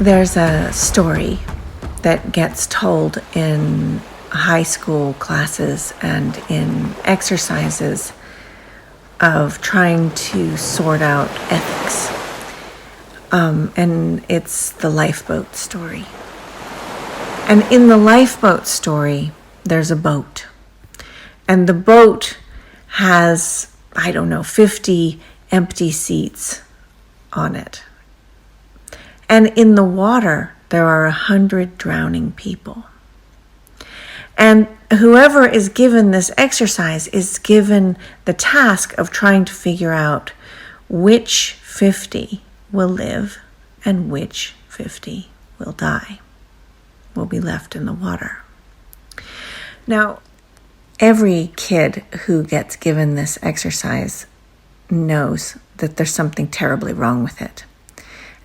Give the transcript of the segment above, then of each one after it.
There's a story that gets told in high school classes and in exercises of trying to sort out ethics. And it's the Lifeboat Story. And in the Lifeboat Story, there's a boat. And the boat has, 50 empty seats on it. And in the water, there are 100 drowning people. And whoever is given this exercise is given the task of trying to figure out which 50 will live and which 50 will die, will be left in the water. Now, every kid who gets given this exercise knows that there's something terribly wrong with it.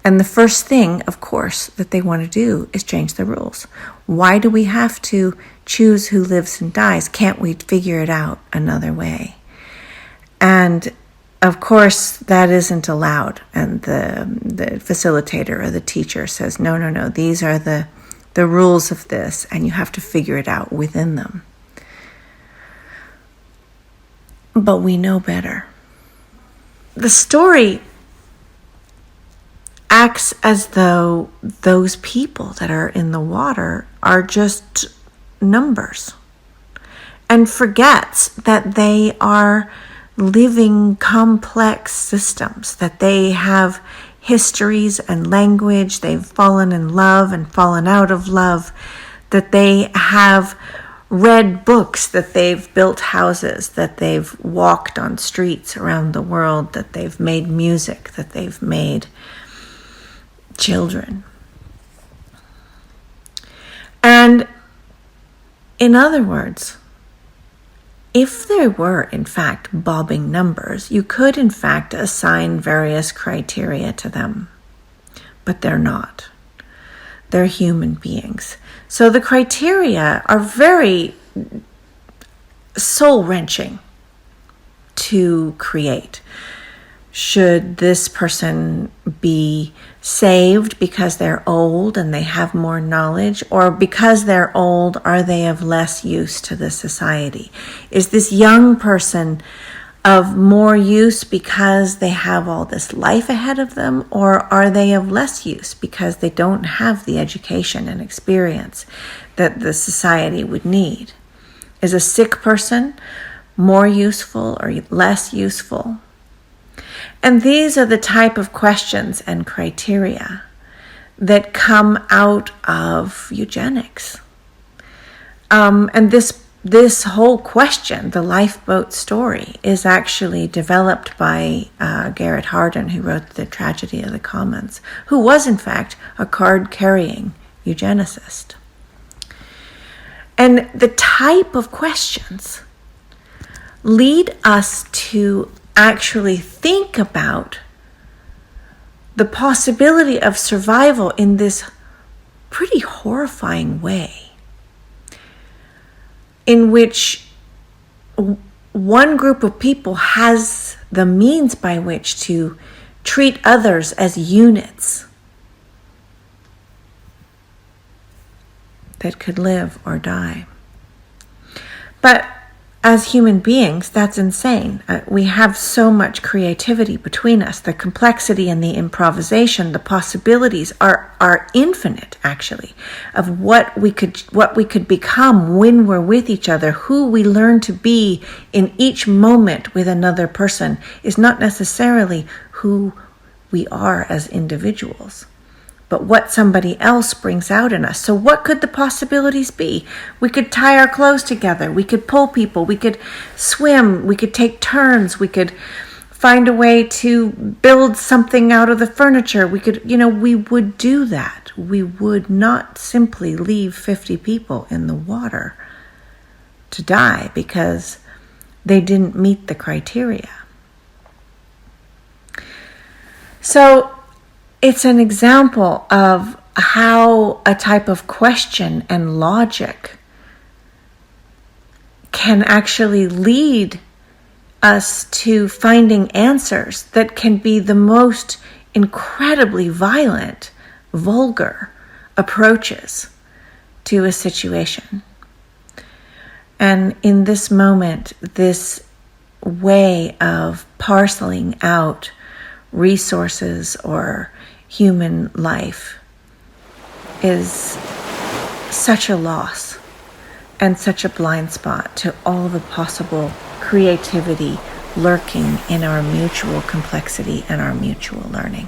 And the first thing, of course, that they want to do is change the rules. Why do we have to choose who lives and dies? Can't we figure it out another way? And of course, that isn't allowed. And the facilitator or the teacher says, no, these are the rules of this, and you have to figure it out within them. But we know better. The story acts as though those people that are in the water are just numbers, and forgets that they are living complex systems, that they have histories and language, they've fallen in love and fallen out of love, that they have read books, that they've built houses, that they've walked on streets around the world, that they've made music, that they've made children. And in other words, if there were in fact bobbing numbers, you could in fact assign various criteria to them, but they're not. They're human beings. So the criteria are very soul-wrenching to create. Should this person be saved because they're old and they have more knowledge? Or because they're old, are they of less use to the society? Is this young person of more use because they have all this life ahead of them? Or are they of less use because they don't have the education and experience that the society would need? Is a sick person more useful or less useful? And these are the type of questions and criteria that come out of eugenics. And this whole question, the Lifeboat Story, is actually developed by Garrett Hardin, who wrote The Tragedy of the Commons, who was in fact a card-carrying eugenicist. And the type of questions lead us to actually think about the possibility of survival in this pretty horrifying way, in which one group of people has the means by which to treat others as units that could live or die. But as human beings, that's insane. We have so much creativity between us. The complexity and the improvisation, the possibilities are infinite, actually, of what we could become when we're with each other. Who we learn to be in each moment with another person is not necessarily who we are as individuals, but what somebody else brings out in us. So what could the possibilities be? We could tie our clothes together. We could pull people. We could swim. We could take turns. We could find a way to build something out of the furniture. We would do that. We would not simply leave 50 people in the water to die because they didn't meet the criteria. So it's an example of how a type of question and logic can actually lead us to finding answers that can be the most incredibly violent, vulgar approaches to a situation. And in this moment, this way of parceling out resources or human life is such a loss and such a blind spot to all the possible creativity lurking in our mutual complexity and our mutual learning.